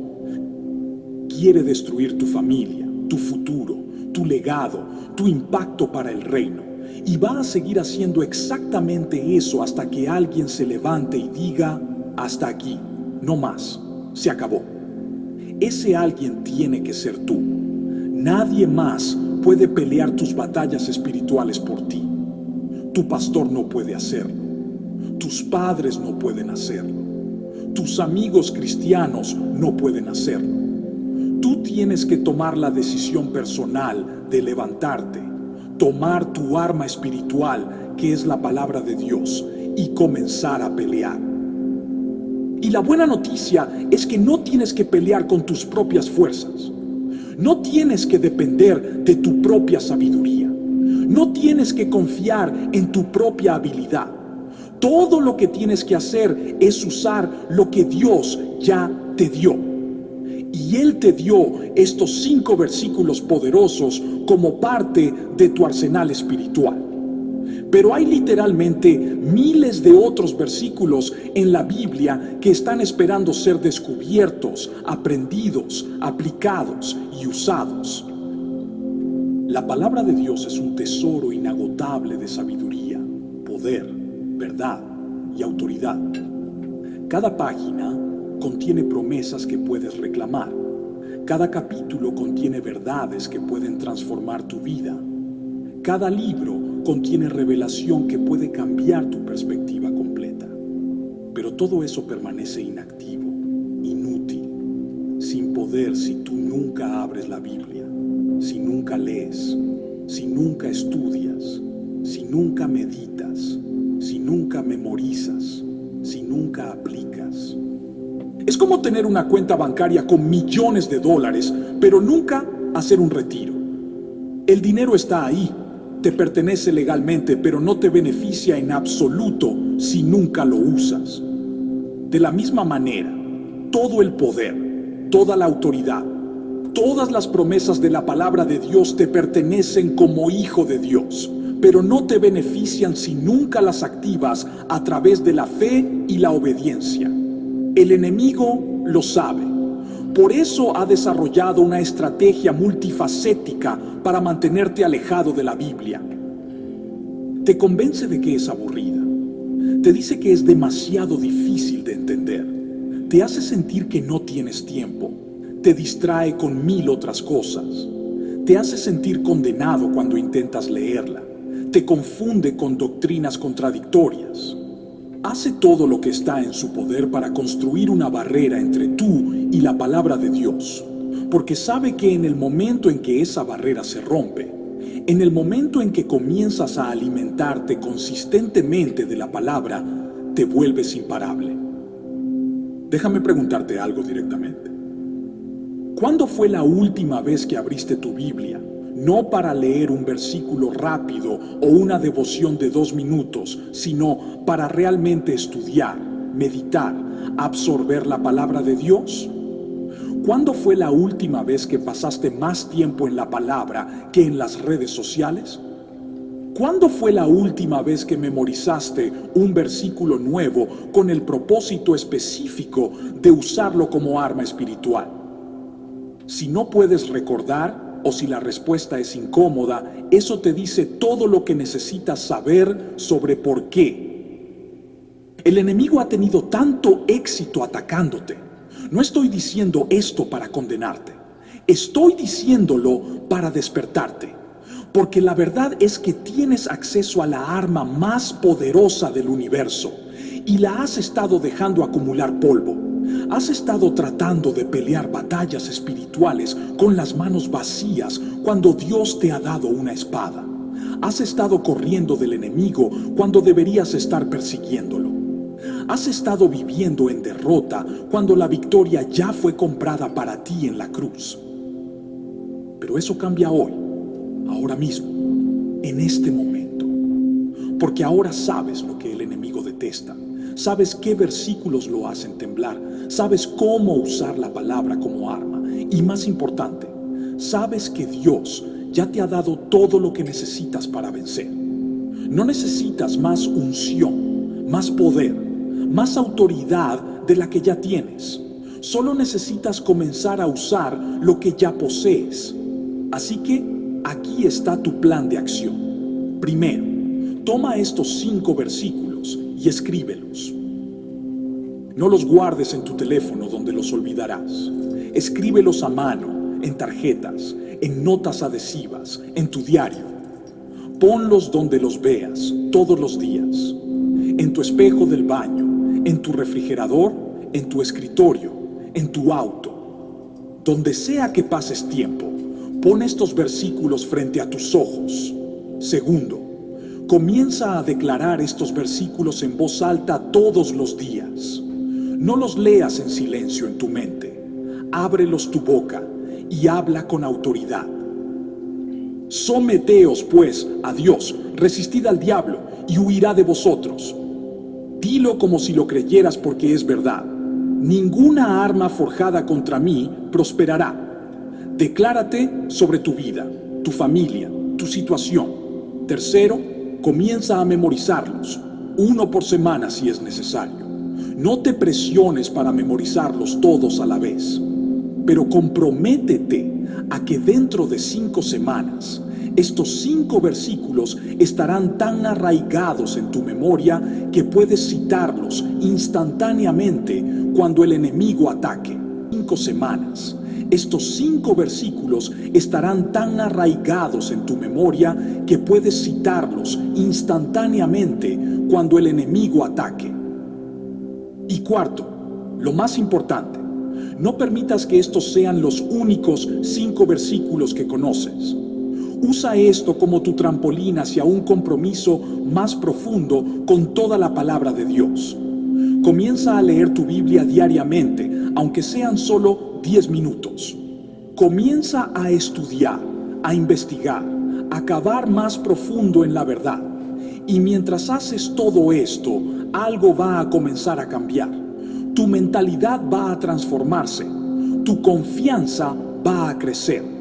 Quiere destruir tu familia, tu futuro, tu legado, tu impacto para el reino. Y va a seguir haciendo exactamente eso hasta que alguien se levante y diga: hasta aquí, no más, se acabó. Ese alguien tiene que ser tú. Nadie más puede pelear tus batallas espirituales por ti. Tu pastor no puede hacerlo. Tus padres no pueden hacerlo. Tus amigos cristianos no pueden hacerlo. Tú tienes que tomar la decisión personal de levantarte, tomar tu arma espiritual, que es la palabra de Dios, y comenzar a pelear. Y la buena noticia es que no tienes que pelear con tus propias fuerzas. No tienes que depender de tu propia sabiduría. No tienes que confiar en tu propia habilidad. Todo lo que tienes que hacer es usar lo que Dios ya te dio. Y Él te dio estos 5 versículos poderosos como parte de tu arsenal espiritual. Pero hay literalmente miles de otros versículos en la Biblia que están esperando ser descubiertos, aprendidos, aplicados y usados. La palabra de Dios es un tesoro inagotable de sabiduría, poder, verdad y autoridad. Cada página contiene promesas que puedes reclamar. Cada capítulo contiene verdades que pueden transformar tu vida. Cada libro contiene revelación que puede cambiar tu perspectiva completa. Pero todo eso permanece inactivo, inútil, sin poder si tú nunca abres la Biblia, si nunca lees, si nunca estudias, si nunca meditas, si nunca memorizas, si nunca aplicas. Es como tener una cuenta bancaria con millones de dólares, pero nunca hacer un retiro. El dinero está ahí, te pertenece legalmente, pero no te beneficia en absoluto si nunca lo usas. De la misma manera, todo el poder, toda la autoridad, todas las promesas de la palabra de Dios te pertenecen como hijo de Dios, pero no te benefician si nunca las activas a través de la fe y la obediencia. El enemigo lo sabe. Por eso ha desarrollado una estrategia multifacética para mantenerte alejado de la Biblia. Te convence de que es aburrida. Te dice que es demasiado difícil de entender. Te hace sentir que no tienes tiempo. Te distrae con 1000 otras cosas. Te hace sentir condenado cuando intentas leerla. Te confunde con doctrinas contradictorias. Hace todo lo que está en su poder para construir una barrera entre tú y la palabra de Dios, porque sabe que en el momento en que esa barrera se rompe, en el momento en que comienzas a alimentarte consistentemente de la palabra, te vuelves imparable. Déjame preguntarte algo directamente. ¿Cuándo fue la última vez que abriste tu Biblia? No para leer un versículo rápido o una devoción de 2 minutos, sino para realmente estudiar, meditar, absorber la palabra de Dios. ¿Cuándo fue la última vez que pasaste más tiempo en la palabra que en las redes sociales? ¿Cuándo fue la última vez que memorizaste un versículo nuevo con el propósito específico de usarlo como arma espiritual? Si no puedes recordar, o si la respuesta es incómoda, eso te dice todo lo que necesitas saber sobre por qué. El enemigo ha tenido tanto éxito atacándote. No estoy diciendo esto para condenarte. Estoy diciéndolo para despertarte. Porque la verdad es que tienes acceso a la arma más poderosa del universo y la has estado dejando acumular polvo. Has estado tratando de pelear batallas espirituales con las manos vacías cuando Dios te ha dado una espada. Has estado corriendo del enemigo cuando deberías estar persiguiéndolo. Has estado viviendo en derrota cuando la victoria ya fue comprada para ti en la cruz. Pero eso cambia hoy, ahora mismo, en este momento. Porque ahora sabes lo que el enemigo detesta. Sabes qué versículos lo hacen temblar. Sabes cómo usar la palabra como arma. Y más importante, sabes que Dios ya te ha dado todo lo que necesitas para vencer. No necesitas más unción, más poder, más autoridad de la que ya tienes. Solo necesitas comenzar a usar lo que ya posees. Así que aquí está tu plan de acción. Primero, toma estos 5 versículos y escríbelos. No los guardes en tu teléfono donde los olvidarás. Escríbelos a mano, en tarjetas, en notas adhesivas, en tu diario. Ponlos donde los veas todos los días. En tu espejo del baño, en tu refrigerador, en tu escritorio, en tu auto. Donde sea que pases tiempo, pon estos versículos frente a tus ojos. Segundo, comienza a declarar estos versículos en voz alta todos los días. No los leas en silencio en tu mente. Ábrelos tu boca y habla con autoridad. Someteos, pues, a Dios, resistid al diablo y huirá de vosotros. Dilo como si lo creyeras porque es verdad. Ninguna arma forjada contra mí prosperará. Declárate sobre tu vida, tu familia, tu situación. Tercero, comienza a memorizarlos, 1 por semana si es necesario. No te presiones para memorizarlos todos a la vez, pero comprométete a que dentro de 5 semanas Estos 5 versículos estarán tan arraigados en tu memoria que puedes citarlos instantáneamente cuando el enemigo ataque. 5 semanas. Estos 5 versículos estarán tan arraigados en tu memoria que puedes citarlos instantáneamente cuando el enemigo ataque. Y cuarto, lo más importante, no permitas que estos sean los únicos 5 versículos que conoces. Usa esto como tu trampolín hacia un compromiso más profundo con toda la palabra de Dios. Comienza a leer tu Biblia diariamente, aunque sean solo 10 minutos. Comienza a estudiar, a investigar, a cavar más profundo en la verdad. Y mientras haces todo esto, algo va a comenzar a cambiar. Tu mentalidad va a transformarse. Tu confianza va a crecer.